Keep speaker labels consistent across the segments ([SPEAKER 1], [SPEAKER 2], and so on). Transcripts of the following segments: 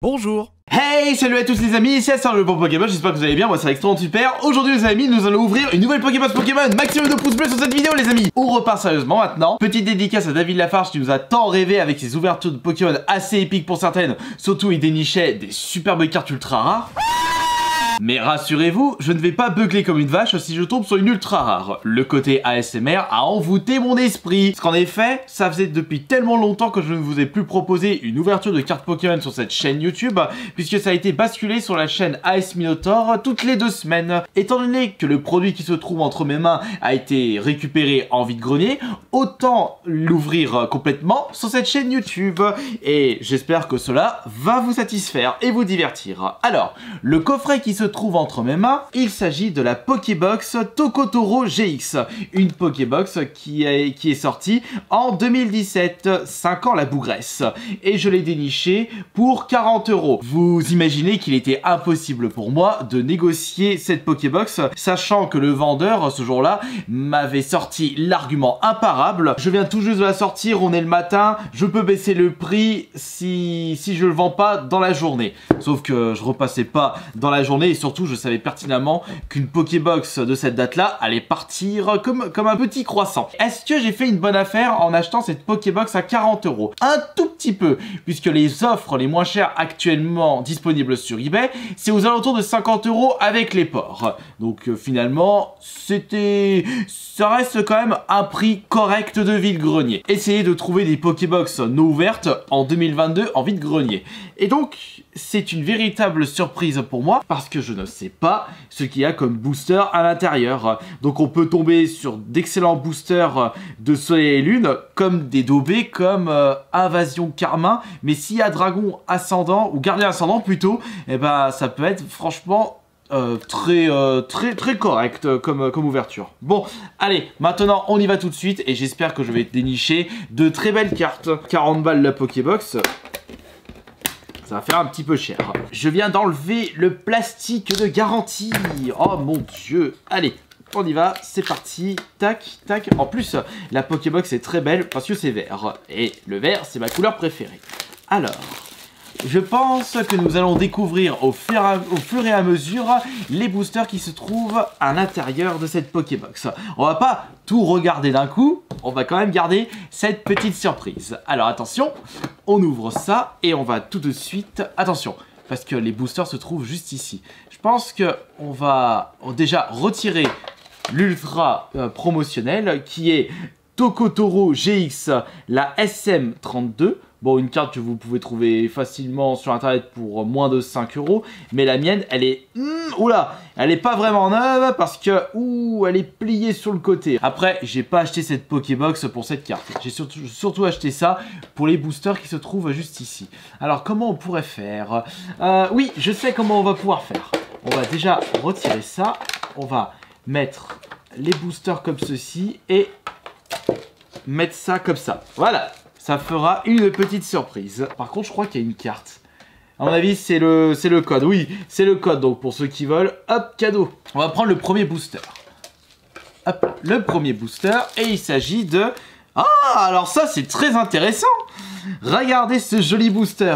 [SPEAKER 1] Bonjour.
[SPEAKER 2] Hey, salut à tous les amis, c'est Astor le bon Pokémon, j'espère que vous allez bien, moi ça va extrêmement super. Aujourd'hui les amis, nous allons ouvrir une nouvelle Pokébox Pokémon, maximum de pouces bleus sur cette vidéo les amis. On repart sérieusement maintenant. Petite dédicace à David Lafarge qui nous a tant rêvé avec ses ouvertures de Pokémon assez épiques pour certaines. Surtout il dénichait des superbes cartes ultra rares. Mais rassurez-vous, je ne vais pas beugler comme une vache si je tombe sur une ultra rare. Le côté ASMR a envoûté mon esprit. Parce qu'en effet, ça faisait depuis tellement longtemps que je ne vous ai plus proposé une ouverture de cartes Pokémon sur cette chaîne YouTube, puisque ça a été basculé sur la chaîne AS Minotaur toutes les 2 semaines. Étant donné que le produit qui se trouve entre mes mains a été récupéré en vide-grenier, autant l'ouvrir complètement sur cette chaîne YouTube. Et j'espère que cela va vous satisfaire et vous divertir. Alors, le coffret qui se trouve entre mes mains, il s'agit de la Pokébox Tokotoro GX, une Pokébox qui est sortie en 2017, 5 ans la bougresse, et je l'ai dénichée pour 40 €. Vous imaginez qu'il était impossible pour moi de négocier cette Pokébox, sachant que le vendeur, ce jour-là, m'avait sorti l'argument imparable: je viens tout juste de la sortir, on est le matin, je peux baisser le prix si je le vends pas dans la journée. Sauf que je repassais pas dans la journée, et surtout je savais pertinemment qu'une Pokébox de cette date-là allait partir comme un petit croissant. Est-ce que j'ai fait une bonne affaire en achetant cette Pokébox à 40 €? Un tout petit peu, puisque les offres les moins chères actuellement disponibles sur eBay, c'est aux alentours de 50 € avec les ports. Donc finalement, ça reste quand même un prix correct de vide-grenier. Essayez de trouver des Pokébox non ouvertes en 2022 en vide-grenier. Et donc, c'est une véritable surprise pour moi parce que je ne sais pas ce qu'il y a comme booster à l'intérieur. Donc on peut tomber sur d'excellents boosters de Soleil et Lune, comme des Dobé, comme Invasion Carmin. Mais s'il y a Dragon Ascendant, ou Gardien Ascendant plutôt, et ben ça peut être franchement très correct comme ouverture. Bon, allez, maintenant on y va tout de suite et j'espère que je vais dénicher de très belles cartes. 40 balles la Pokébox. Ça va faire un petit peu cher. Je viens d'enlever le plastique de garantie. Oh mon dieu. Allez, on y va, c'est parti. Tac, tac. En plus, la Pokébox est très belle parce que c'est vert. Et le vert, c'est ma couleur préférée. Alors, je pense que nous allons découvrir au fur et à mesure les boosters qui se trouvent à l'intérieur de cette Pokébox. On va pas tout regarder d'un coup, on va quand même garder cette petite surprise. Alors attention, on ouvre ça et on va tout de suite... Attention, parce que les boosters se trouvent juste ici. Je pense qu'on va déjà retirer l'ultra promotionnel qui est Tokotoro GX, la SM32. Bon, une carte que vous pouvez trouver facilement sur internet pour moins de 5 €. Mais la mienne, elle est... oula, elle est pas vraiment neuve parce que... elle est pliée sur le côté. Après, j'ai pas acheté cette Pokébox pour cette carte. J'ai surtout acheté ça pour les boosters qui se trouvent juste ici. Alors, comment on pourrait faire? Oui, je sais comment on va pouvoir faire. On va déjà retirer ça. On va mettre les boosters comme ceci et mettre ça comme ça. Voilà. Ça fera une petite surprise. Par contre, je crois qu'il y a une carte. À mon avis, c'est le code. Oui, c'est le code. Donc, pour ceux qui veulent, hop, cadeau. On va prendre le premier booster. Hop, le premier booster. Et il s'agit de... Ah, alors ça, c'est très intéressant. Regardez ce joli booster.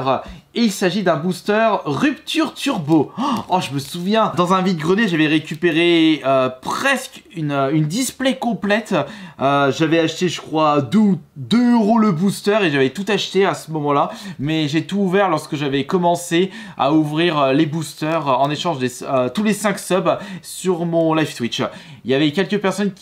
[SPEAKER 2] Il s'agit d'un booster Rupture Turbo. Oh, je me souviens, dans un vide-grenier, j'avais récupéré presque une display complète. J'avais acheté, je crois, 2 € le booster et j'avais tout acheté à ce moment-là. Mais j'ai tout ouvert lorsque j'avais commencé à ouvrir les boosters en échange de tous les 5 subs sur mon live Twitch. Il y avait quelques personnes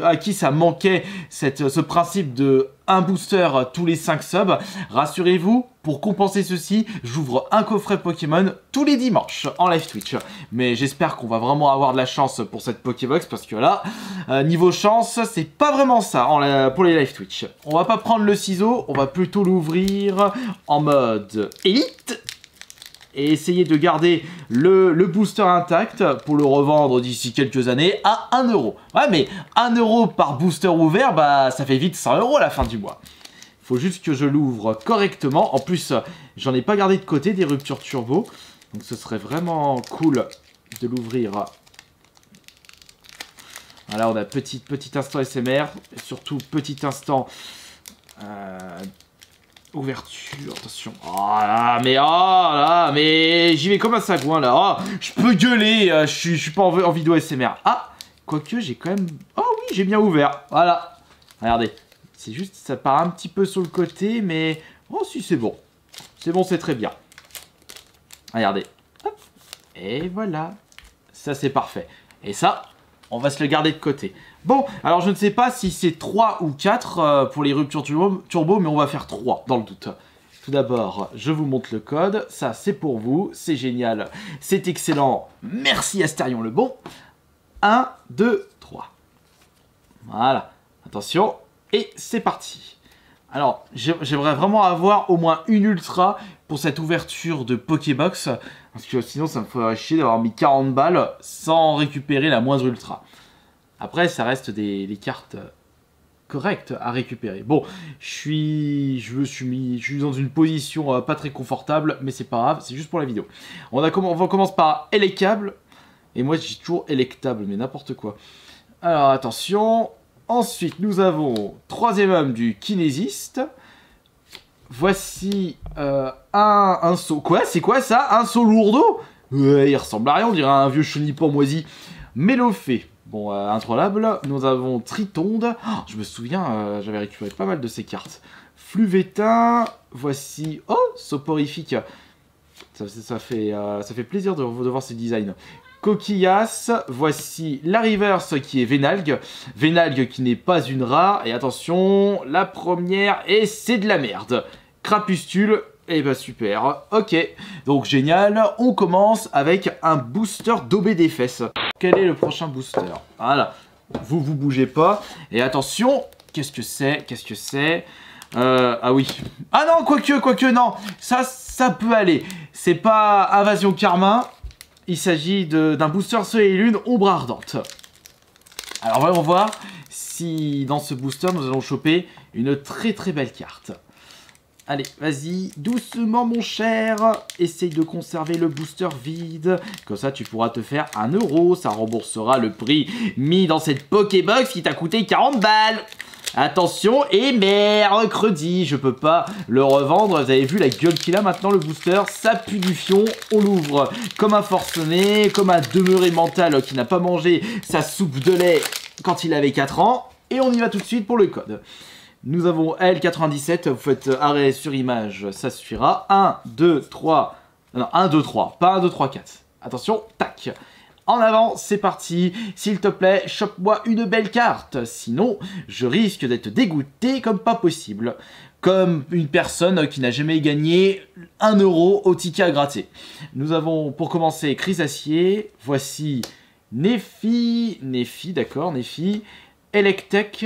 [SPEAKER 2] à qui ça manquait ce principe de un booster tous les 5 subs. Rassurez-vous, pour compenser ceci, j'ouvre un coffret Pokémon tous les dimanches en live Twitch. Mais j'espère qu'on va vraiment avoir de la chance pour cette Pokébox parce que là, niveau chance, c'est pas vraiment ça pour les live Twitch. On va pas prendre le ciseau, on va plutôt l'ouvrir en mode élite. Et essayer de garder le booster intact pour le revendre d'ici quelques années à 1 €. Ouais, mais 1 € par booster ouvert, bah ça fait vite 100 € à la fin du mois. Il faut juste que je l'ouvre correctement. En plus, j'en ai pas gardé de côté des ruptures turbo. Donc ce serait vraiment cool de l'ouvrir. Voilà, on a petit instant SMR. Et surtout, petit instant Ouverture, attention. Oh là, mais j'y vais comme un sagouin là. Oh, je peux gueuler, je suis pas en vidéo SMR. Ah, quoique j'ai quand même... Oh oui, j'ai bien ouvert. Voilà. Regardez. C'est juste, ça part un petit peu sur le côté, mais... Oh si, c'est bon. C'est bon, c'est très bien. Regardez. Hop. Et voilà. Ça, c'est parfait. Et ça, on va se le garder de côté. Bon, alors je ne sais pas si c'est 3 ou 4 pour les ruptures turbo, mais on va faire 3 dans le doute. Tout d'abord, je vous montre le code. Ça, c'est pour vous. C'est génial. C'est excellent. Merci Astérion le bon. 1, 2, 3. Voilà. Attention. Et c'est parti. Alors, j'aimerais vraiment avoir au moins une ultra pour cette ouverture de Pokébox. Parce que sinon, ça me ferait chier d'avoir mis 40 balles sans récupérer la moindre ultra. Après, ça reste des cartes correctes à récupérer. Bon, je suis dans une position pas très confortable, mais c'est pas grave, c'est juste pour la vidéo. On commence par électable. Et moi, je dis toujours électable, mais n'importe quoi. Alors, attention. Ensuite, nous avons troisième homme du kinésiste. Voici un saut. Quoi? C'est quoi ça? Un saut lourdeau? Ouais, il ressemble à rien, on dirait un vieux chenipan moisi. Mélofée. Bon, introllable. Nous avons Tritonde. Oh, je me souviens, j'avais récupéré pas mal de ces cartes. Fluvétin. Voici... Oh, soporifique. Ça fait plaisir de voir ces designs. Coquillasse. Voici la reverse qui est Vénalgue. Vénalgue qui n'est pas une rare. Et attention, la première, et c'est de la merde. Crapustule. Et bah super, ok, donc génial, on commence avec un booster d'OB des fesses. Quel est le prochain booster? Voilà, vous bougez pas, et attention, qu'est-ce que c'est? Ah oui, ah non, quoique non, ça peut aller, c'est pas Invasion Karma, il s'agit d'un booster Soleil et Lune Ombre Ardente. Alors voyons voir si dans ce booster nous allons choper une très belle carte. Allez, vas-y, doucement mon cher, essaye de conserver le booster vide, comme ça tu pourras te faire 1 €, ça remboursera le prix mis dans cette Pokébox qui t'a coûté 40 balles. Attention, et mercredi, je peux pas le revendre, vous avez vu la gueule qu'il a maintenant le booster, ça pue du fion, on l'ouvre comme un forcené, comme un demeuré mental qui n'a pas mangé sa soupe de lait quand il avait 4 ans, et on y va tout de suite pour le code. Nous avons L97, vous faites arrêt sur image, ça suffira. 1, 2, 3, non, 1, 2, 3, pas 1, 2, 3, 4. Attention, tac. En avant, c'est parti. S'il te plaît, chope-moi une belle carte. Sinon, je risque d'être dégoûté comme pas possible. Comme une personne qui n'a jamais gagné 1 € au ticket à gratter. Nous avons, pour commencer, Chrysacier. Voici Nephi, d'accord, Nephi. Electek.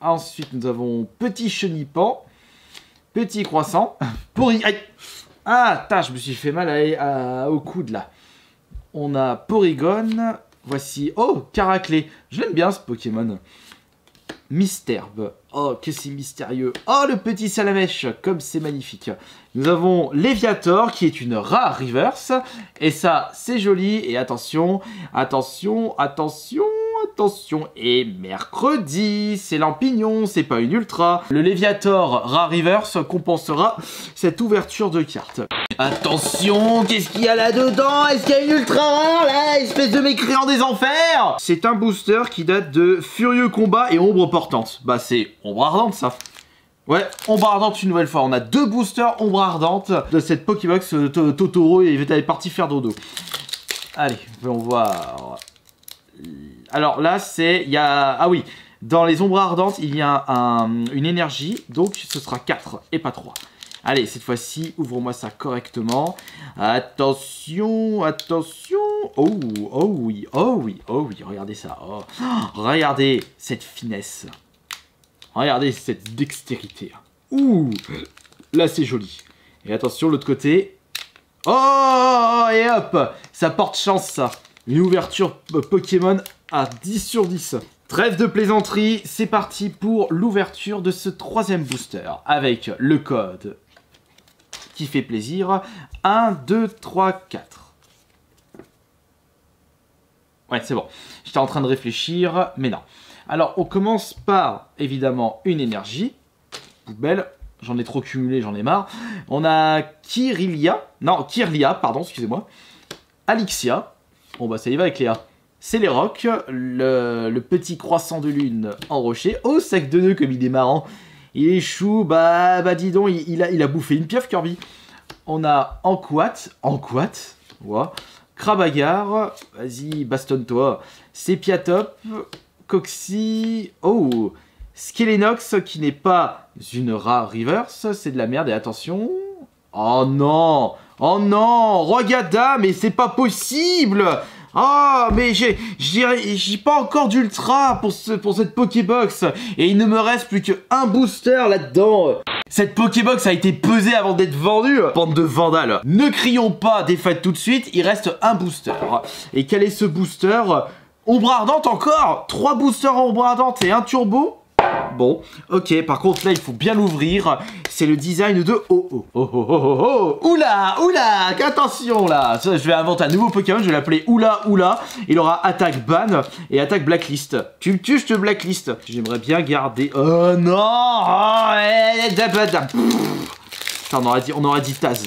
[SPEAKER 2] Ensuite, nous avons Petit Chenipan, Petit Croissant, Porygon. Ah, je me suis fait mal au coude là. On a Porygon. Voici, oh, Caraclé. Je l'aime bien ce Pokémon. Mysterbe. Oh, que c'est mystérieux. Oh, le petit Salamèche, comme c'est magnifique. Nous avons Léviator, qui est une rare reverse. Et ça, c'est joli. Et attention, attention. Et mercredi, c'est Lampignon, c'est pas une ultra. Le Léviator rare reverse compensera cette ouverture de carte. Attention, qu'est-ce qu'il y a là-dedans? Est-ce qu'il y a une ultra rare là, espèce de mécréant des enfers? C'est un booster qui date de Furieux Combat et Ombre Portante. Bah c'est Ombre Ardente ça. Ouais, Ombre Ardente une nouvelle fois. On a 2 boosters Ombre Ardente de cette Pokébox Totoro et il est parti faire dodo. Allez, on va voir. Alors là, ah oui, dans les ombres ardentes, il y a une énergie, donc ce sera 4 et pas 3. Allez, cette fois-ci, ouvre-moi ça correctement. Attention. Oh oui, regardez ça. Oh, regardez cette finesse. Regardez cette dextérité. Ouh, là c'est joli. Et attention, l'autre côté. Oh, et hop, ça porte chance ça. Une ouverture Pokémon à 10 sur 10. Trêve de plaisanterie, c'est parti pour l'ouverture de ce 3e booster. Avec le code qui fait plaisir. 1, 2, 3, 4. Ouais, c'est bon. J'étais en train de réfléchir, mais non. Alors, on commence par, évidemment, une énergie. Poubelle. J'en ai trop cumulé, j'en ai marre. On a Kirlia, pardon, excusez-moi. Alixia. Bon bah ça y va avec Léa. Céléroc, le petit croissant de lune en rocher. Oh, sac de nœuds comme il est marrant. Il est chou, bah dis donc, il a bouffé une pieuvre Kirby. On a Anquat, ouais. Crabagar, vas-y, bastonne-toi. Sépiatop, Coxy, oh, Skelenox qui n'est pas une rare reverse, c'est de la merde et attention. Oh non, Rogada, mais c'est pas possible. Oh, mais j'ai pas encore d'ultra pour cette Pokébox. Et il ne me reste plus qu'un booster là-dedans. Cette Pokébox a été pesée avant d'être vendue. Bande de vandales. Ne crions pas défaite tout de suite, il reste un booster. Et quel est ce booster? Ombre ardente encore. 3 boosters en ombre ardente et un turbo. Bon, ok, par contre là il faut bien l'ouvrir. C'est le design de Oula, attention là. Je vais inventer un nouveau Pokémon, je vais l'appeler Oula. Il aura attaque ban et attaque blacklist. Tu me tues, je te blacklist. J'aimerais bien garder... Oh non. On aurait dit Taz.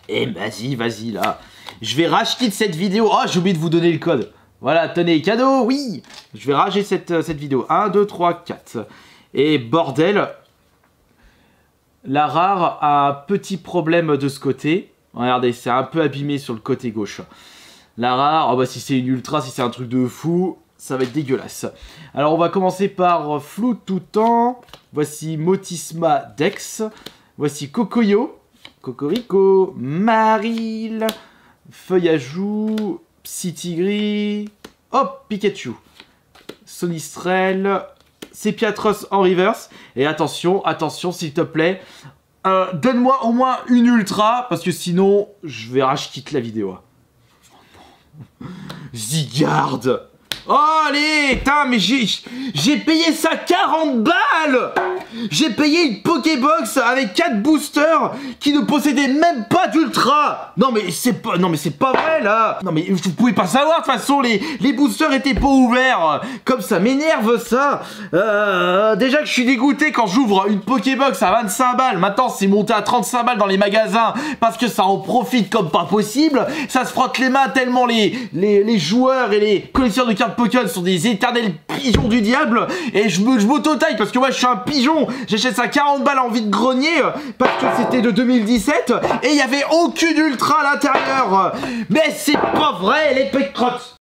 [SPEAKER 2] Eh vas-y là. Je vais racheter cette vidéo. Oh, j'ai oublié de vous donner le code. Voilà, tenez, cadeau, oui. Je vais rager cette vidéo. 1, 2, 3, 4. Et bordel, la rare a un petit problème de ce côté. Regardez, c'est un peu abîmé sur le côté gauche. La rare, oh bah si c'est une ultra, si c'est un truc de fou, ça va être dégueulasse. Alors on va commencer par Flou tout temps. Voici Motisma Dex. Voici Cocoyo. Cocorico. Maril. Feuillajou. Psytigris, hop, Pikachu, Sonistrel, Sépiatros en reverse, et attention, s'il te plaît, donne-moi au moins une ultra, parce que sinon, je vais racheter la vidéo. Zygarde. Oh allez, putain, mais j'ai payé ça 40 balles. J'ai payé une Pokébox avec 4 boosters qui ne possédaient même pas d'ultra. Non mais c'est pas vrai là. Non mais vous pouvez pas savoir, de toute façon les boosters étaient pas ouverts. Comme ça m'énerve ça. Déjà que je suis dégoûté quand j'ouvre une Pokébox à 25 balles. Maintenant c'est monté à 35 balles dans les magasins parce que ça en profite comme pas possible. Ça se frotte les mains tellement les joueurs et les collectionneurs de cartes Pokémon sont des éternels pigeons du diable. Et je m'auto-taille parce que moi je suis un pigeon. J'achète ça 40 balles en vide-grenier parce que c'était de 2017 et il y avait aucune ultra à l'intérieur. Mais c'est pas vrai les petites crottes.